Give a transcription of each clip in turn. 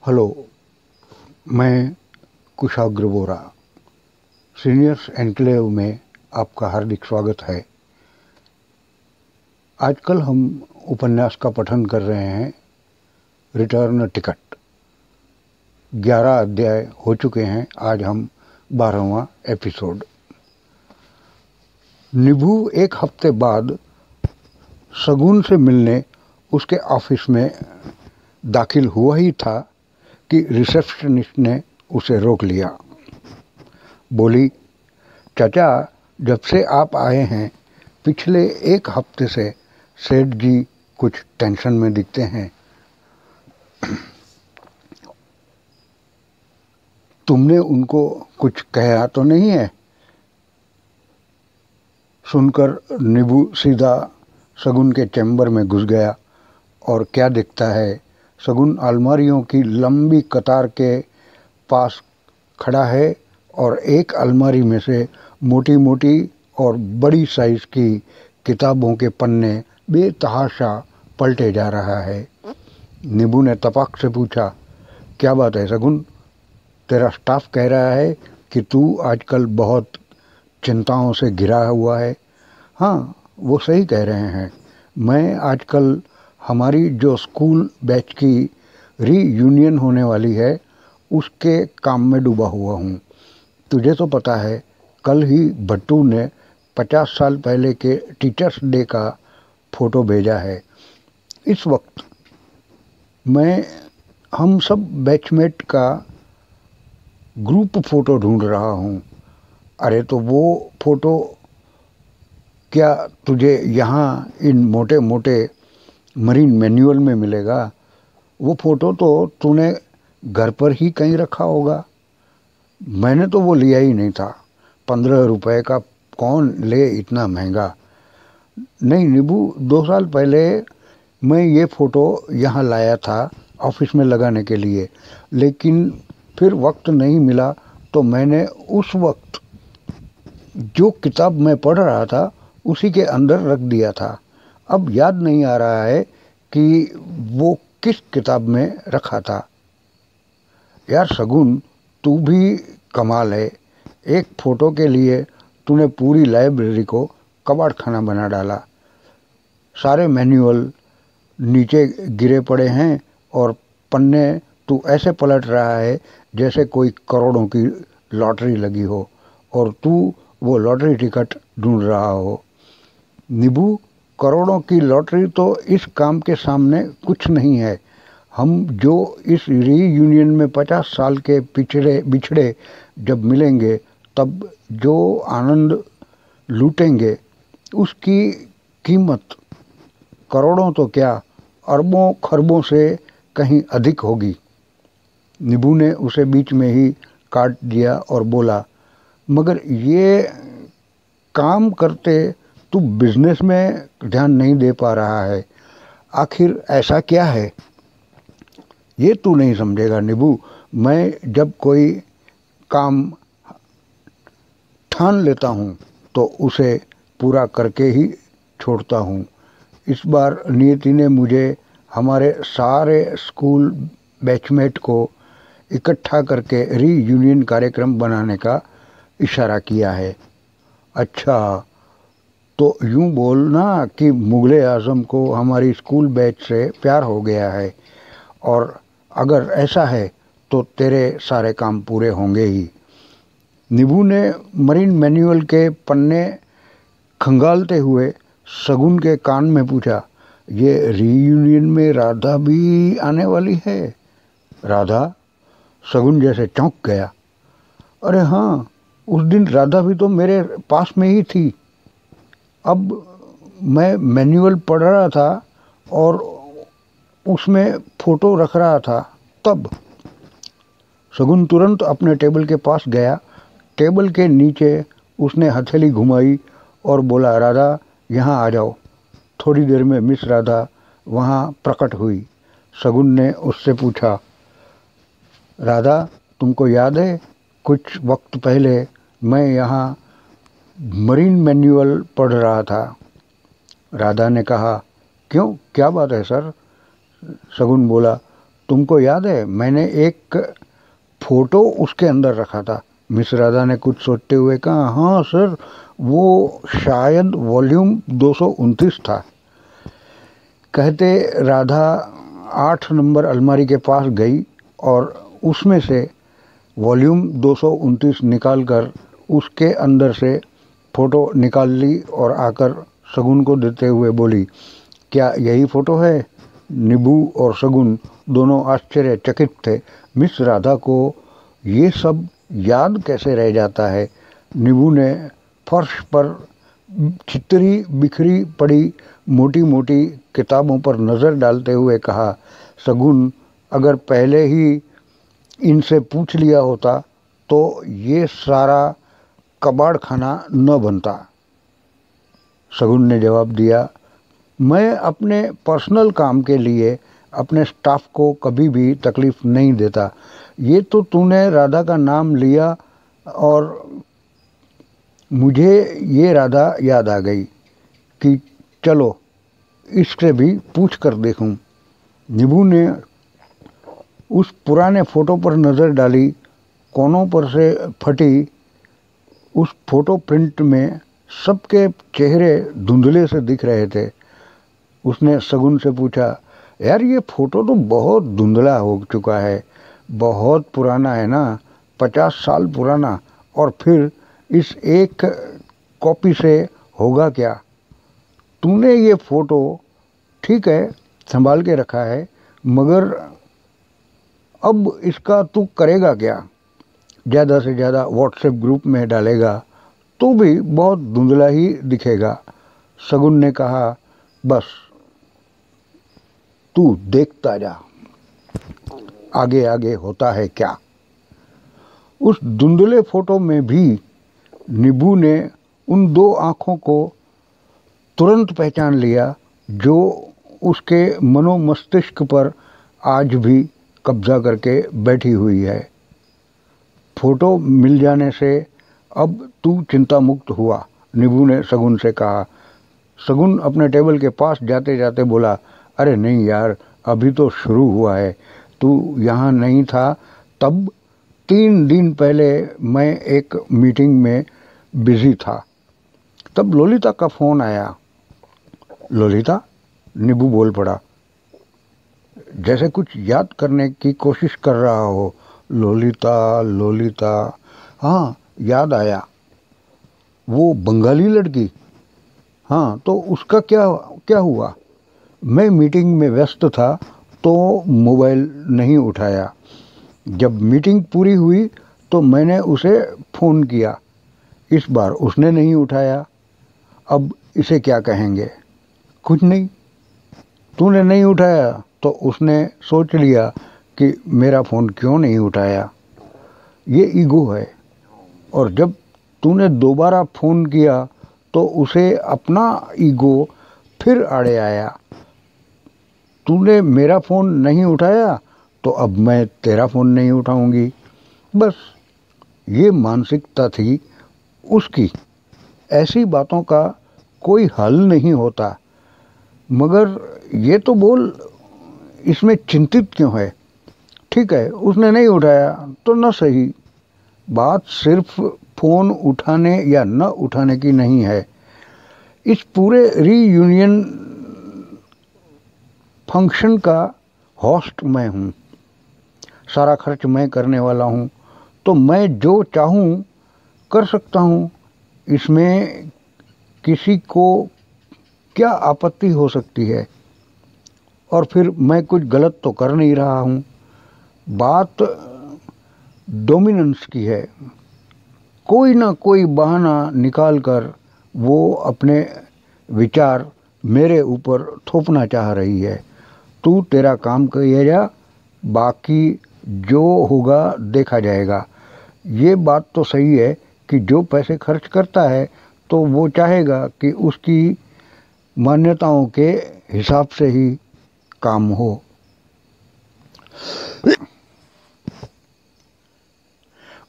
Hello, मैं कुशाग्र बोरा seniors enclave में आपका हार्दिक स्वागत है। आजकल हम उपन्यास का पठन कर रहे हैं रिटर्न टिकट। 11 अध्याय हो चुके हैं। आज हम 12वां एपिसोड। निभू एक हफ्ते बाद शगुन से मिलने उसके ऑफिस में दाखिल हुआ ही था कि रिसेप्शनिस्ट ने उसे रोक लिया। बोली, चाचा, जब से आप आए हैं पिछले एक हफ्ते से सेठ जी कुछ टेंशन में दिखते हैं। तुमने उनको कुछ कहा तो नहीं है? सुनकर निभू सीधा शगुन के चैम्बर में घुस गया और क्या दिखता है, शगुन अलमारियों की लंबी कतार के पास खड़ा है और एक अलमारी में से मोटी मोटी और बड़ी साइज की किताबों के पन्ने बेतहाशा पलटे जा रहा है। निभू ने तपाक से पूछा, क्या बात है शगुन? तेरा स्टाफ कह रहा है कि तू आजकल बहुत चिंताओं से घिरा हुआ है। हाँ, वो सही कह रहे हैं। मैं आजकल हमारी जो स्कूल बैच की रीयूनियन होने वाली है उसके काम में डूबा हुआ हूँ। तुझे तो पता है, कल ही भट्टू ने 50 साल पहले के टीचर्स डे का फोटो भेजा है। इस वक्त मैं हम सब बैचमेट का ग्रुप फोटो ढूंढ रहा हूँ। अरे तो वो फोटो क्या तुझे यहाँ इन मोटे मोटे मरीन मैनुअल में मिलेगा? वो फोटो तो तूने घर पर ही कहीं रखा होगा। मैंने तो वो लिया ही नहीं था। 15 रुपए का कौन ले इतना महंगा? नहीं निबू, 2 साल पहले मैं ये फ़ोटो यहाँ लाया था ऑफिस में लगाने के लिए, लेकिन फिर वक्त नहीं मिला तो मैंने उस वक्त जो किताब मैं पढ़ रहा था उसी के अंदर रख दिया था। अब याद नहीं आ रहा है कि वो किस किताब में रखा था। यार शगुन, तू भी कमाल है। एक फ़ोटो के लिए तूने पूरी लाइब्रेरी को कबाड़ खाना बना डाला। सारे मैनुअल नीचे गिरे पड़े हैं और पन्ने तू ऐसे पलट रहा है जैसे कोई करोड़ों की लॉटरी लगी हो और तू वो लॉटरी टिकट ढूंढ रहा हो। निबू, करोड़ों की लॉटरी तो इस काम के सामने कुछ नहीं है। हम जो इस रीयूनियन में 50 साल के बिछड़े जब मिलेंगे तब जो आनंद लूटेंगे उसकी कीमत करोड़ों तो क्या, अरबों खरबों से कहीं अधिक होगी। निबू ने उसे बीच में ही काट दिया और बोला, मगर ये काम करते तू बिजनेस में ध्यान नहीं दे पा रहा है। आखिर ऐसा क्या है? ये तू नहीं समझेगा निबू। मैं जब कोई काम ठान लेता हूँ तो उसे पूरा करके ही छोड़ता हूँ। इस बार नियति ने मुझे हमारे सारे स्कूल बैचमेट को इकट्ठा करके रीयूनियन कार्यक्रम बनाने का इशारा किया है। अच्छा, तो यूँ बोलना कि मुग़ल आज़म को हमारी स्कूल बैच से प्यार हो गया है, और अगर ऐसा है तो तेरे सारे काम पूरे होंगे ही। निबू ने मरीन मैनुअल के पन्ने खंगालते हुए शगुन के कान में पूछा, ये रीयूनियन में राधा भी आने वाली है? राधा? शगुन जैसे चौंक गया। अरे हाँ, उस दिन राधा भी तो मेरे पास में ही थी। अब मैं मैनुअल पढ़ रहा था और उसमें फ़ोटो रख रहा था तब। शगुन तुरंत अपने टेबल के पास गया। टेबल के नीचे उसने हथेली घुमाई और बोला, राधा यहाँ आ जाओ। थोड़ी देर में मिस राधा वहाँ प्रकट हुई। शगुन ने उससे पूछा, राधा, तुमको याद है कुछ वक्त पहले मैं यहाँ मरीन मैनुअल पढ़ रहा था? राधा ने कहा, क्यों, क्या बात है सर? शगुन बोला, तुमको याद है मैंने एक फ़ोटो उसके अंदर रखा था। मिस राधा ने कुछ सोचते हुए कहा, हाँ सर, वो शायद वॉल्यूम 229 था। कहते राधा 8 नंबर अलमारी के पास गई और उसमें से वॉल्यूम 229 निकाल कर उसके अंदर से फ़ोटो निकाल ली और आकर शगुन को देते हुए बोली, क्या यही फ़ोटो है? नीबू और शगुन दोनों आश्चर्यचकित थे। मिस राधा को ये सब याद कैसे रह जाता है? नीबू ने फर्श पर छितरी बिखरी पड़ी मोटी मोटी किताबों पर नज़र डालते हुए कहा, शगुन, अगर पहले ही इनसे पूछ लिया होता तो ये सारा कबाड़ खाना न बनता। शगुन ने जवाब दिया, मैं अपने पर्सनल काम के लिए अपने स्टाफ को कभी भी तकलीफ़ नहीं देता। ये तो तूने राधा का नाम लिया और मुझे ये राधा याद आ गई कि चलो इससे भी पूछ कर देखूं। नीबू ने उस पुराने फ़ोटो पर नज़र डाली। कोनों पर से फटी उस फ़ोटो प्रिंट में सबके चेहरे धुंधले से दिख रहे थे। उसने शगुन से पूछा, यार ये फ़ोटो तो बहुत धुंधला हो चुका है, बहुत पुराना है ना, 50 साल पुराना, और फिर इस एक कॉपी से होगा क्या? तूने ये फ़ोटो ठीक है संभाल के रखा है, मगर अब इसका तू करेगा क्या? ज़्यादा से ज़्यादा व्हाट्सएप ग्रुप में डालेगा तो भी बहुत धुंधला ही दिखेगा। शगुन ने कहा, बस तू देखता जा, आगे आगे होता है क्या। उस धुंधले फोटो में भी नीबू ने उन 2 आँखों को तुरंत पहचान लिया जो उसके मनोमस्तिष्क पर आज भी कब्जा करके बैठी हुई है। फोटो मिल जाने से अब तू चिंता मुक्त हुआ, नीबू ने शगुन से कहा। शगुन अपने टेबल के पास जाते जाते बोला, अरे नहीं यार, अभी तो शुरू हुआ है, तू यहाँ नहीं था तब। 3 दिन पहले मैं एक मीटिंग में बिजी था, तब ललिता का फ़ोन आया। ललिता? नीबू बोल पड़ा, जैसे कुछ याद करने की कोशिश कर रहा हो। ललिता ललिता, हाँ याद आया, वो बंगाली लड़की। हाँ तो उसका क्या क्या हुआ? मैं मीटिंग में व्यस्त था तो मोबाइल नहीं उठाया। जब मीटिंग पूरी हुई तो मैंने उसे फ़ोन किया, इस बार उसने नहीं उठाया। अब इसे क्या कहेंगे? कुछ नहीं, तूने नहीं उठाया तो उसने सोच लिया कि मेरा फ़ोन क्यों नहीं उठाया। ये ईगो है। और जब तूने दोबारा फ़ोन किया तो उसे अपना ईगो फिर आड़े आया। तूने मेरा फ़ोन नहीं उठाया तो अब मैं तेरा फ़ोन नहीं उठाऊंगी। बस ये मानसिकता थी उसकी। ऐसी बातों का कोई हल नहीं होता। मगर ये तो बोल, इसमें चिंतित क्यों है? ठीक है, उसने नहीं उठाया तो न सही। बात सिर्फ फ़ोन उठाने या न उठाने की नहीं है। इस पूरे रीयूनियन फंक्शन का होस्ट मैं हूँ, सारा खर्च मैं करने वाला हूँ, तो मैं जो चाहूँ कर सकता हूँ। इसमें किसी को क्या आपत्ति हो सकती है? और फिर मैं कुछ गलत तो कर नहीं रहा हूँ। बात डोमिनेंस की है। कोई ना कोई बहाना निकाल कर वो अपने विचार मेरे ऊपर थोपना चाह रही है। तू तेरा काम किया जा, बाकी जो होगा देखा जाएगा। ये बात तो सही है कि जो पैसे खर्च करता है तो वो चाहेगा कि उसकी मान्यताओं के हिसाब से ही काम हो।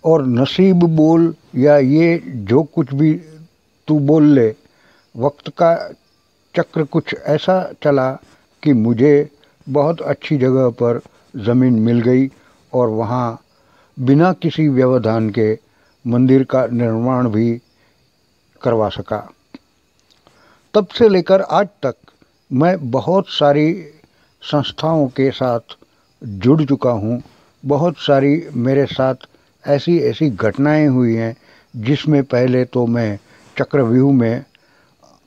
और नसीब बोल या ये जो कुछ भी तू बोल ले, वक्त का चक्र कुछ ऐसा चला कि मुझे बहुत अच्छी जगह पर ज़मीन मिल गई और वहाँ बिना किसी व्यवधान के मंदिर का निर्माण भी करवा सका। तब से लेकर आज तक मैं बहुत सारी संस्थाओं के साथ जुड़ चुका हूँ। बहुत सारी मेरे साथ ऐसी ऐसी घटनाएं हुई हैं जिसमें पहले तो मैं चक्रव्यूह में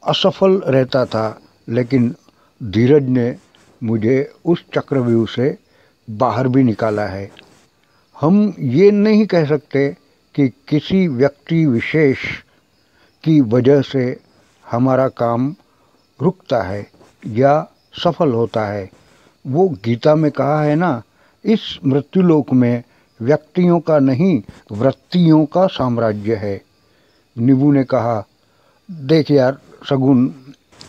असफल रहता था, लेकिन धीरज ने मुझे उस चक्रव्यूह से बाहर भी निकाला है। हम ये नहीं कह सकते कि किसी व्यक्ति विशेष की वजह से हमारा काम रुकता है या सफल होता है। वो गीता में कहा है ना, इस मृत्युलोक में व्यक्तियों का नहीं वृत्तियों का साम्राज्य है। नीबू ने कहा, देख यार शगुन,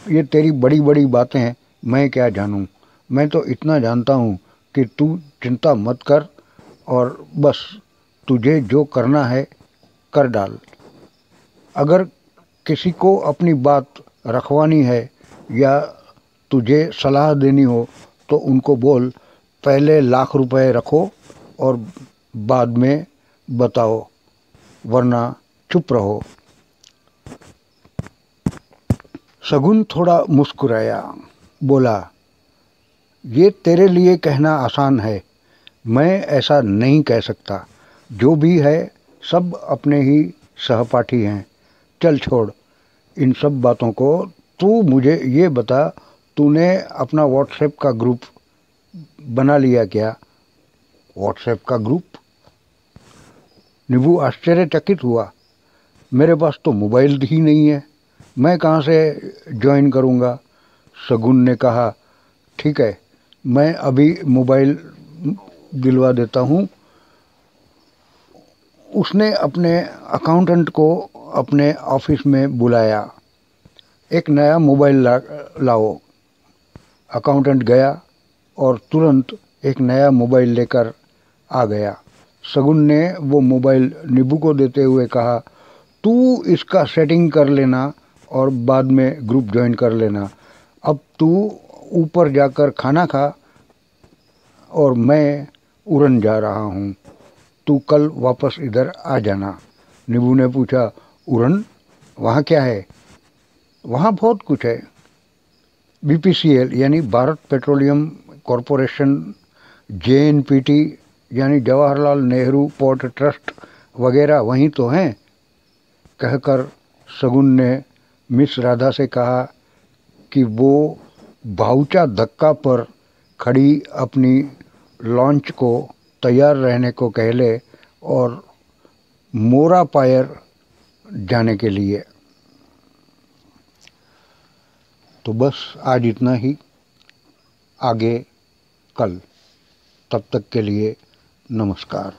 ये तेरी बड़ी बड़ी बातें मैं क्या जानूं। मैं तो इतना जानता हूं कि तू चिंता मत कर और बस तुझे जो करना है कर डाल। अगर किसी को अपनी बात रखवानी है या तुझे सलाह देनी हो तो उनको बोल, पहले ₹1,00,000 रखो और बाद में बताओ, वरना चुप रहो। शगुन थोड़ा मुस्कुराया, बोला, ये तेरे लिए कहना आसान है, मैं ऐसा नहीं कह सकता। जो भी है सब अपने ही सहपाठी हैं। चल छोड़ इन सब बातों को, तू मुझे ये बता, तूने अपना व्हाट्सएप का ग्रुप बना लिया क्या? व्हाट्सएप का ग्रुप? नीबू आश्चर्यचकित हुआ, मेरे पास तो मोबाइल ही नहीं है, मैं कहाँ से ज्वाइन करूँगा? शगुन ने कहा, ठीक है, मैं अभी मोबाइल दिलवा देता हूँ। उसने अपने अकाउंटेंट को अपने ऑफिस में बुलाया, एक नया मोबाइल लाओ। अकाउंटेंट गया और तुरंत एक नया मोबाइल लेकर आ गया। शगुन ने वो मोबाइल नीबू को देते हुए कहा, तू इसका सेटिंग कर लेना और बाद में ग्रुप ज्वाइन कर लेना। अब तू ऊपर जाकर खाना खा और मैं उड़न जा रहा हूँ, तू कल वापस इधर आ जाना। नीबू ने पूछा, उड़न? वहाँ क्या है? वहाँ बहुत कुछ है। BPCL यानी भारत पेट्रोलियम कॉरपोरेशन, JNPT यानी जवाहरलाल नेहरू पोर्ट ट्रस्ट वगैरह वहीं तो हैं। कहकर शगुन ने मिस राधा से कहा कि वो भाऊचा धक्का पर खड़ी अपनी लॉन्च को तैयार रहने को कह ले और मोरा पायर जाने के लिए। तो बस आज इतना ही, आगे कल। तब तक के लिए नमस्कार।